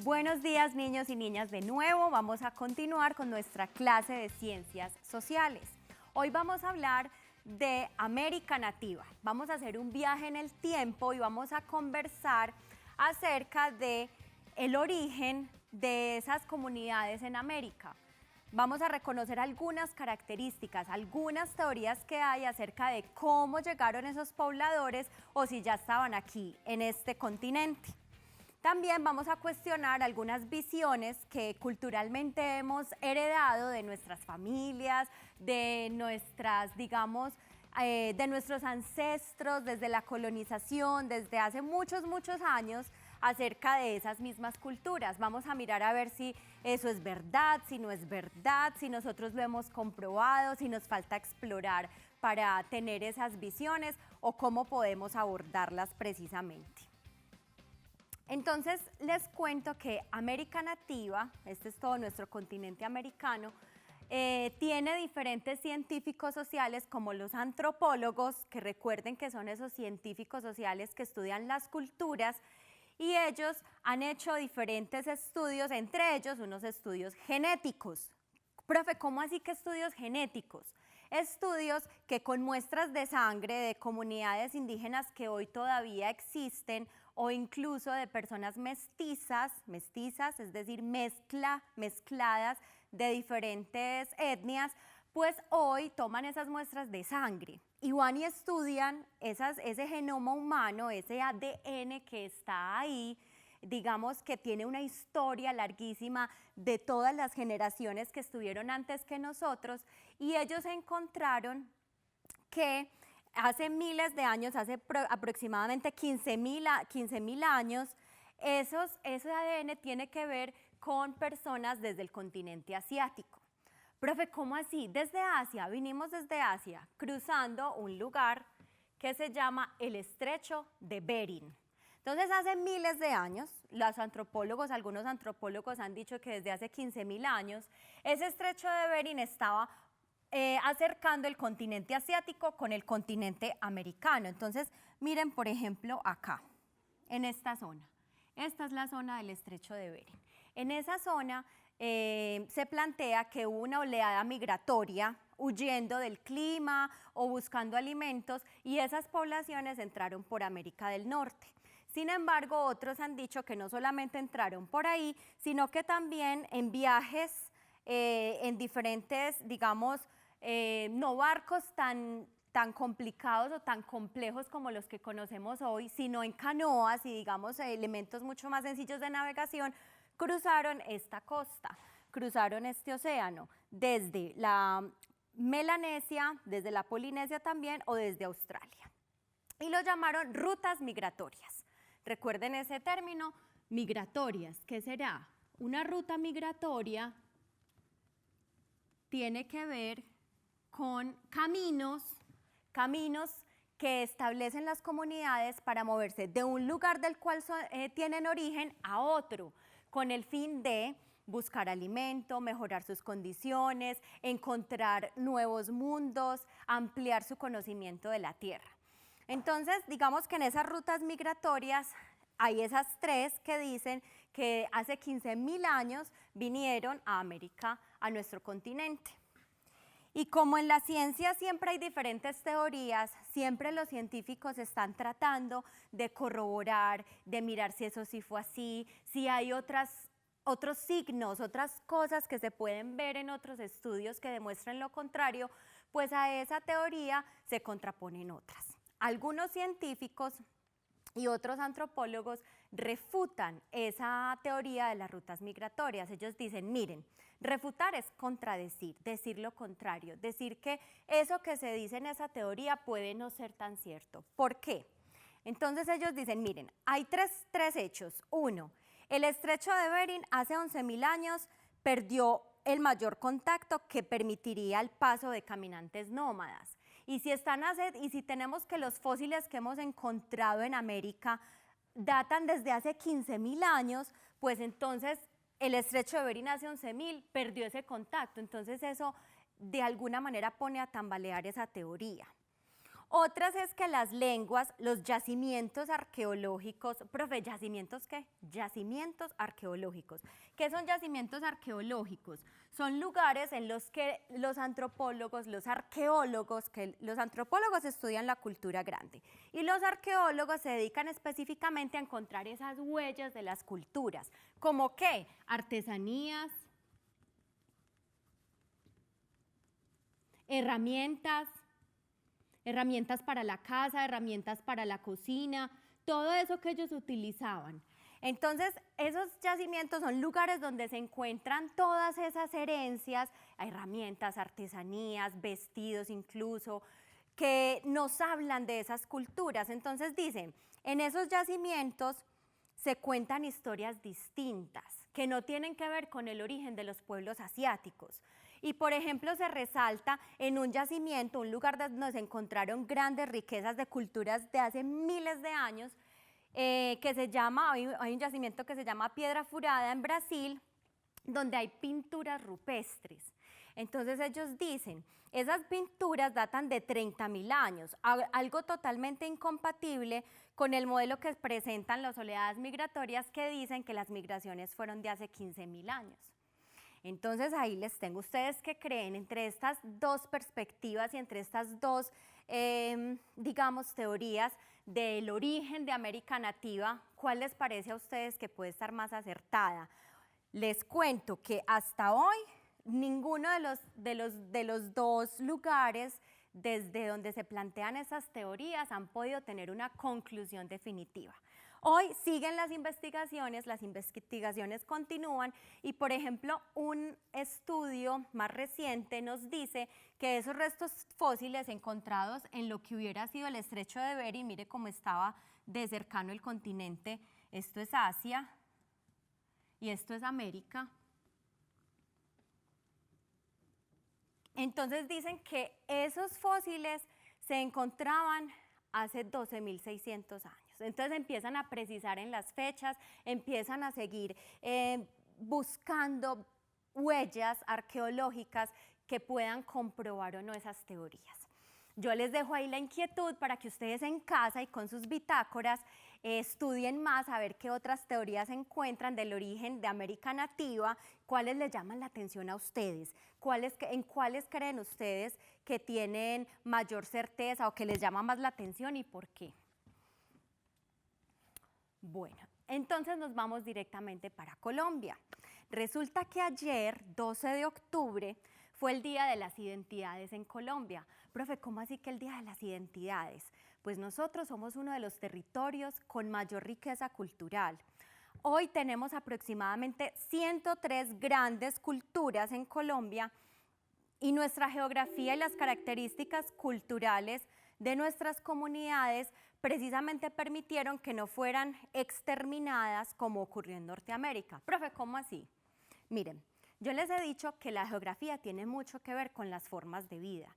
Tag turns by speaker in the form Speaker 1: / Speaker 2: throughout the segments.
Speaker 1: Buenos días, niños y niñas, de nuevo vamos a continuar con nuestra clase de ciencias sociales. Hoy vamos a hablar de América Nativa. Vamos a hacer un viaje en el tiempo y vamos a conversar acerca de el origen de esas comunidades en América. Vamos a reconocer algunas características, algunas teorías que hay acerca de cómo llegaron esos pobladores o si ya estaban aquí en este continente. También vamos a cuestionar algunas visiones que culturalmente hemos heredado de nuestras familias, de nuestras, digamos, de nuestros ancestros, desde la colonización, desde hace muchos años, acerca de esas mismas culturas. Vamos a mirar a ver si eso es verdad, si no es verdad, si nosotros lo hemos comprobado, si nos falta explorar para tener esas visiones o cómo podemos abordarlas precisamente. Entonces les cuento que América Nativa, este es todo nuestro continente americano, tiene diferentes científicos sociales como los antropólogos, que recuerden que son esos científicos sociales que estudian las culturas, y ellos han hecho diferentes estudios, entre ellos unos estudios genéticos. Profe, ¿cómo así que estudios genéticos? Estudios que con muestras de sangre de comunidades indígenas que hoy todavía existen o incluso de personas mestizas, es decir, mezcladas de diferentes etnias, pues hoy toman esas muestras de sangre y van y estudian ese genoma humano, ese ADN que está ahí, digamos que tiene una historia larguísima de todas las generaciones que estuvieron antes que nosotros, y ellos encontraron que hace miles de años, hace aproximadamente 15.000 años, ese ADN tiene que ver con personas desde el continente asiático. Profe, ¿cómo así? Desde Asia, vinimos desde Asia, cruzando un lugar que se llama el Estrecho de Bering. Entonces, hace miles de años, algunos antropólogos han dicho que desde hace 15.000 años, ese Estrecho de Bering estaba acercando el continente asiático con el continente americano. Entonces, miren, por ejemplo, acá, en esta zona. Esta es la zona del Estrecho de Bering. En esa zona se plantea que hubo una oleada migratoria huyendo del clima o buscando alimentos, y esas poblaciones entraron por América del Norte. Sin embargo, otros han dicho que no solamente entraron por ahí, sino que también en viajes, en diferentes, digamos, no barcos tan complicados o tan complejos como los que conocemos hoy, sino en canoas y, digamos, elementos mucho más sencillos de navegación, cruzaron esta costa, cruzaron este océano desde la Melanesia, desde la Polinesia también, o desde Australia. Y lo llamaron rutas migratorias. Recuerden ese término, migratorias. ¿Qué será? Una ruta migratoria tiene que ver con caminos que establecen las comunidades para moverse de un lugar del cual tienen origen a otro, con el fin de buscar alimento, mejorar sus condiciones, encontrar nuevos mundos, ampliar su conocimiento de la tierra. Entonces, digamos que en esas rutas migratorias hay esas tres que dicen que hace 15.000 años vinieron a América, a nuestro continente. Y como en la ciencia siempre hay diferentes teorías, siempre los científicos están tratando de corroborar, de mirar si eso sí fue así, si hay otros signos, otras cosas que se pueden ver en otros estudios que demuestren lo contrario, pues a esa teoría se contraponen otras. Algunos científicos y otros antropólogos refutan esa teoría de las rutas migratorias. Ellos dicen, miren, refutar es contradecir, decir lo contrario, decir que eso que se dice en esa teoría puede no ser tan cierto. ¿Por qué? Entonces ellos dicen, miren, hay tres hechos. Uno, el Estrecho de Bering hace 11.000 años perdió el mayor contacto que permitiría el paso de caminantes nómadas. Y si tenemos que los fósiles que hemos encontrado en América datan desde hace 15.000 años, pues entonces el Estrecho de Bering hace 11.000 perdió ese contacto. Entonces eso de alguna manera pone a tambalear esa teoría. Otras es que las lenguas, los yacimientos arqueológicos, profe, ¿yacimientos qué? Yacimientos arqueológicos. ¿Qué son yacimientos arqueológicos? Son lugares en los que los antropólogos, los arqueólogos, que los antropólogos estudian la cultura grande y los arqueólogos se dedican específicamente a encontrar esas huellas de las culturas. ¿Cómo qué? Artesanías, herramientas para la casa, herramientas para la cocina, todo eso que ellos utilizaban. Entonces, esos yacimientos son lugares donde se encuentran todas esas herencias, herramientas, artesanías, vestidos incluso, que nos hablan de esas culturas. Entonces dicen, en esos yacimientos se cuentan historias distintas, que no tienen que ver con el origen de los pueblos asiáticos. Y por ejemplo se resalta en un yacimiento, un lugar donde se encontraron grandes riquezas de culturas de hace miles de años, que se llama, hay un yacimiento que se llama Piedra Furada en Brasil, donde hay pinturas rupestres. Entonces ellos dicen, esas pinturas datan de 30.000 años, algo totalmente incompatible con el modelo que presentan las oleadas migratorias que dicen que las migraciones fueron de hace 15.000 años. Entonces ahí les tengo, ustedes que creen entre estas dos perspectivas y entre estas dos, digamos, teorías del origen de América Nativa, ¿cuál les parece a ustedes que puede estar más acertada? Les cuento que hasta hoy ninguno de los dos lugares desde donde se plantean esas teorías han podido tener una conclusión definitiva. Hoy siguen las investigaciones continúan y, por ejemplo, un estudio más reciente nos dice que esos restos fósiles encontrados en lo que hubiera sido el estrecho de Bering, mire cómo estaba de cercano el continente, esto es Asia y esto es América. Entonces dicen que esos fósiles se encontraban hace 12.600 años. Entonces empiezan a precisar en las fechas, empiezan a seguir buscando huellas arqueológicas que puedan comprobar o no esas teorías. Yo les dejo ahí la inquietud para que ustedes en casa y con sus bitácoras estudien más a ver qué otras teorías encuentran del origen de América Nativa, cuáles les llaman la atención a ustedes, en cuáles creen ustedes que tienen mayor certeza o que les llama más la atención y por qué. Bueno, entonces nos vamos directamente para Colombia. Resulta que ayer, 12 de octubre, fue el Día de las Identidades en Colombia. Profe, ¿cómo así que el Día de las Identidades? Pues nosotros somos uno de los territorios con mayor riqueza cultural. Hoy tenemos aproximadamente 103 grandes culturas en Colombia y nuestra geografía y las características culturales de nuestras comunidades precisamente permitieron que no fueran exterminadas como ocurrió en Norteamérica. Profe, ¿cómo así? Miren, yo les he dicho que la geografía tiene mucho que ver con las formas de vida.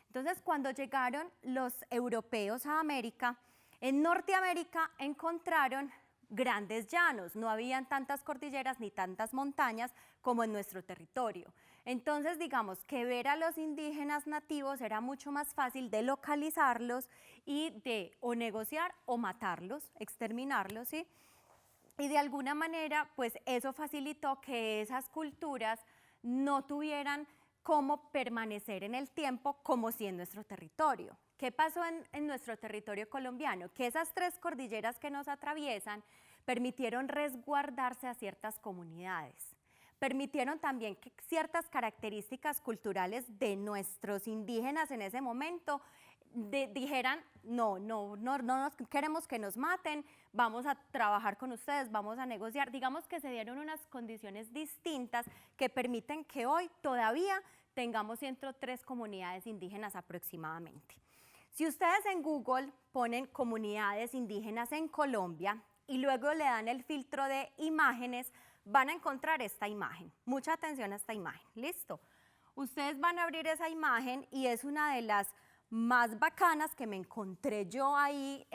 Speaker 1: Entonces, cuando llegaron los europeos a América, en Norteamérica encontraron grandes llanos, no habían tantas cordilleras ni tantas montañas como en nuestro territorio. Entonces, digamos que ver a los indígenas nativos era mucho más fácil de localizarlos y de o negociar o matarlos, exterminarlos, ¿sí? Y de alguna manera, pues eso facilitó que esas culturas no tuvieran cómo permanecer en el tiempo como si en nuestro territorio. ¿Qué pasó en nuestro territorio colombiano? Que esas tres cordilleras que nos atraviesan permitieron resguardarse a ciertas comunidades. Permitieron también que ciertas características culturales de nuestros indígenas en ese momento dijeran, no queremos que nos maten, vamos a trabajar con ustedes, vamos a negociar. Digamos que se dieron unas condiciones distintas que permiten que hoy todavía tengamos 103 comunidades indígenas aproximadamente. Si ustedes en Google ponen comunidades indígenas en Colombia y luego le dan el filtro de imágenes, van a encontrar esta imagen. Mucha atención a esta imagen. ¿Listo? Ustedes van a abrir esa imagen y es una de las más bacanas que me encontré yo ahí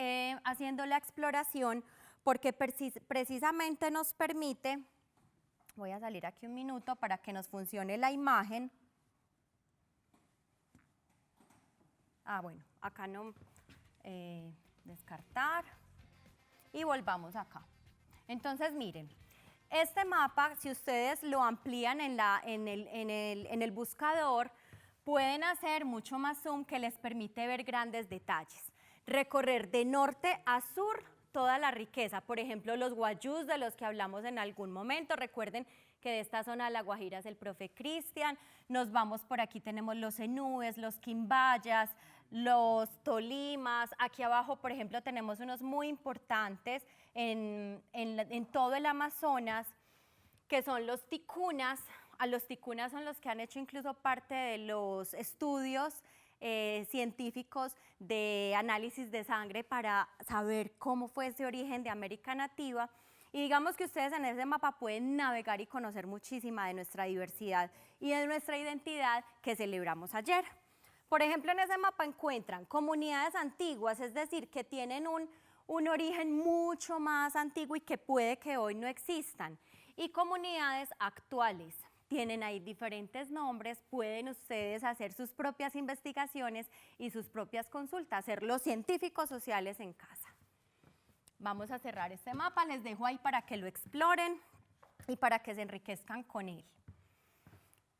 Speaker 1: haciendo la exploración, porque precisamente nos permite, voy a salir aquí un minuto para que nos funcione la imagen. bueno, acá no, descartar y volvamos acá. Entonces miren, este mapa, si ustedes lo amplían en el buscador, pueden hacer mucho más zoom que les permite ver grandes detalles. Recorrer de norte a sur toda la riqueza, por ejemplo, los guayús de los que hablamos en algún momento. Recuerden que de esta zona de La Guajira es el profe Cristian. Nos vamos por aquí, tenemos los zenúes, los quimbayas, los tolimas. Aquí abajo, por ejemplo, tenemos unos muy importantes en todo el Amazonas, que son los ticunas. A los ticunas son los que han hecho incluso parte de los estudios científicos de análisis de sangre para saber cómo fue ese origen de América nativa. Y digamos que ustedes en ese mapa pueden navegar y conocer muchísima de nuestra diversidad y de nuestra identidad que celebramos ayer. Por ejemplo, en ese mapa encuentran comunidades antiguas, es decir, que tienen un origen mucho más antiguo y que puede que hoy no existan, y comunidades actuales. Tienen ahí diferentes nombres, pueden ustedes hacer sus propias investigaciones y sus propias consultas, hacer los científicos sociales en casa. Vamos a cerrar este mapa, les dejo ahí para que lo exploren y para que se enriquezcan con él.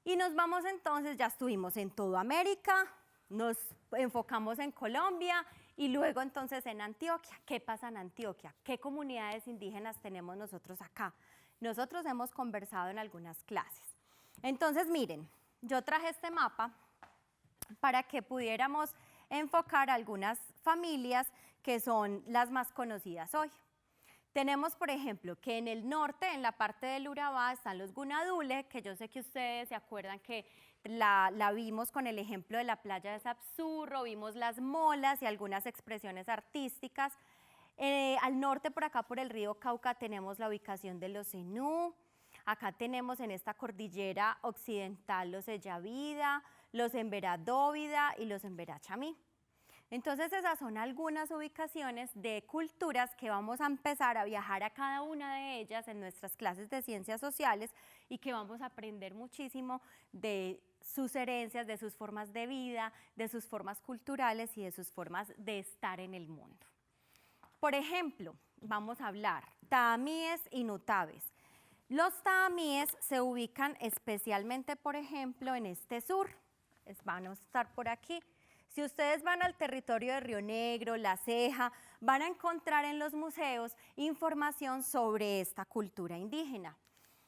Speaker 1: Y nos vamos entonces, ya estuvimos en toda América, nos enfocamos en Colombia y luego entonces en Antioquia. ¿Qué pasa en Antioquia? ¿Qué comunidades indígenas tenemos nosotros acá? Nosotros hemos conversado en algunas clases. Entonces, miren, yo traje este mapa para que pudiéramos enfocar algunas familias que son las más conocidas hoy. Tenemos, por ejemplo, que en el norte, en la parte del Urabá, están los Gunadule, que yo sé que ustedes se acuerdan que la vimos con el ejemplo de la playa de Sapsurro, vimos las molas y algunas expresiones artísticas. Al norte, por acá, por el río Cauca, tenemos la ubicación de los zenú. Acá tenemos en esta cordillera occidental los Eyavida, los Embera-Dóvida y los Embera-Chamí. Entonces esas son algunas ubicaciones de culturas que vamos a empezar a viajar a cada una de ellas en nuestras clases de ciencias sociales y que vamos a aprender muchísimo de sus herencias, de sus formas de vida, de sus formas culturales y de sus formas de estar en el mundo. Por ejemplo, vamos a hablar taamíes y nutabes. Los taamíes se ubican especialmente, por ejemplo, en este sur. Van a estar por aquí. Si ustedes van al territorio de Río Negro, La Ceja, van a encontrar en los museos información sobre esta cultura indígena.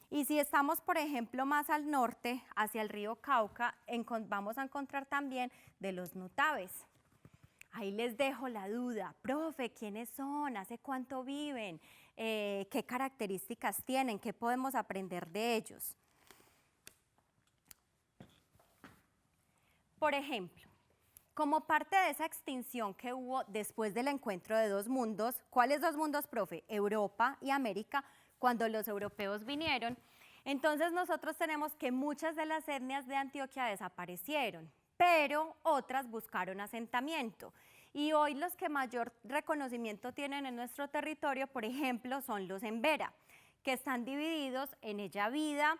Speaker 1: Y si estamos, por ejemplo, más al norte, hacia el río Cauca, vamos a encontrar también de los nutabes. Ahí les dejo la duda, profe, ¿quiénes son? ¿Hace cuánto viven? ¿Qué características tienen? ¿Qué podemos aprender de ellos? Por ejemplo, como parte de esa extinción que hubo después del encuentro de dos mundos, ¿cuáles dos mundos, profe? Europa y América, cuando los europeos vinieron. Entonces nosotros tenemos que muchas de las etnias de Antioquia desaparecieron, pero otras buscaron asentamiento. Y hoy los que mayor reconocimiento tienen en nuestro territorio, por ejemplo, son los Embera, que están divididos en Eyavida,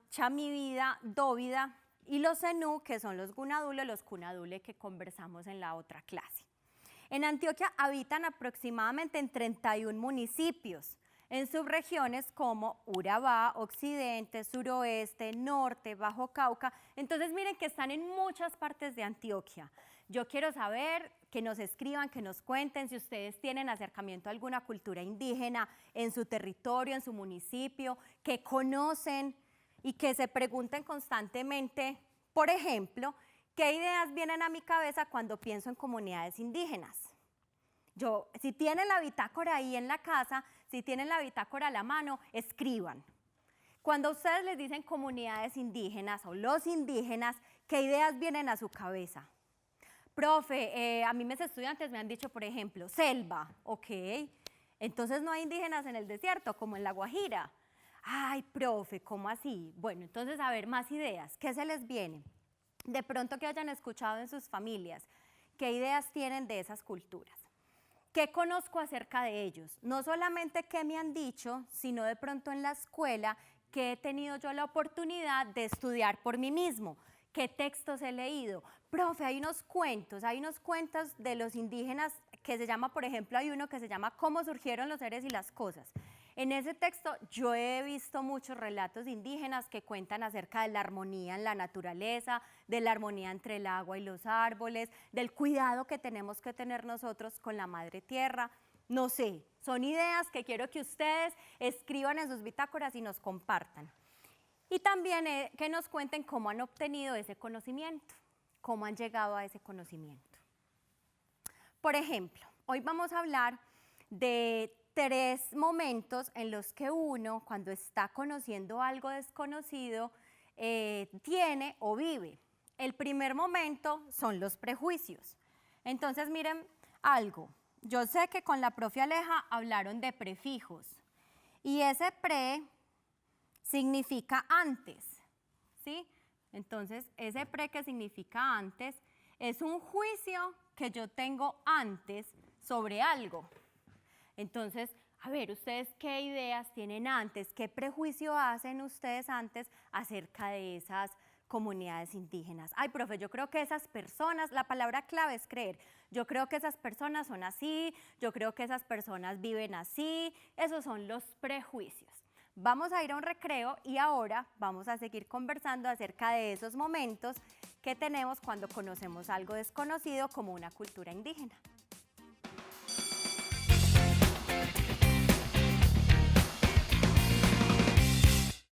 Speaker 1: Chamivida, Dóvida, y los zenú, que son los Gunadule, los Cunadule que conversamos en la otra clase. En Antioquia habitan aproximadamente en 31 municipios, en subregiones como Urabá, Occidente, Suroeste, Norte, Bajo Cauca. Entonces miren que están en muchas partes de Antioquia. Yo quiero saber, que nos escriban, que nos cuenten si ustedes tienen acercamiento a alguna cultura indígena en su territorio, en su municipio, que conocen y que se pregunten constantemente, por ejemplo, ¿qué ideas vienen a mi cabeza cuando pienso en comunidades indígenas? Si tienen la bitácora ahí en la casa, si tienen la bitácora a la mano, escriban. Cuando ustedes les dicen comunidades indígenas o los indígenas, ¿qué ideas vienen a su cabeza? Profe, a mí mis estudiantes me han dicho, por ejemplo, selva, ok, entonces no hay indígenas en el desierto, como en La Guajira. Ay, profe, ¿cómo así? Bueno, entonces, a ver, más ideas, ¿qué se les viene? De pronto que hayan escuchado en sus familias, ¿qué ideas tienen de esas culturas? ¿Qué conozco acerca de ellos? No solamente qué me han dicho, sino de pronto en la escuela, que he tenido yo la oportunidad de estudiar por mí mismo. ¿Qué textos he leído? Profe, hay unos cuentos de los indígenas que se llama, por ejemplo, hay uno que se llama ¿Cómo surgieron los seres y las cosas? En ese texto yo he visto muchos relatos indígenas que cuentan acerca de la armonía en la naturaleza, de la armonía entre el agua y los árboles, del cuidado que tenemos que tener nosotros con la madre tierra. No sé, son ideas que quiero que ustedes escriban en sus bitácoras y nos compartan. Y también que nos cuenten cómo han obtenido ese conocimiento, cómo han llegado a ese conocimiento. Por ejemplo, hoy vamos a hablar de 3 momentos en los que uno, cuando está conociendo algo desconocido, tiene o vive. El primer momento son los prejuicios. Entonces, miren algo. Yo sé que con la profe Aleja hablaron de prefijos y ese pre significa antes, ¿sí? Entonces, ese pre que significa antes es un juicio que yo tengo antes sobre algo. Entonces, a ver, ¿ustedes qué ideas tienen antes? ¿Qué prejuicio hacen ustedes antes acerca de esas comunidades indígenas? Ay, profe, yo creo que esas personas, la palabra clave es creer, yo creo que esas personas son así, yo creo que esas personas viven así, esos son los prejuicios. Vamos a ir a un recreo y ahora vamos a seguir conversando acerca de esos momentos que tenemos cuando conocemos algo desconocido como una cultura indígena.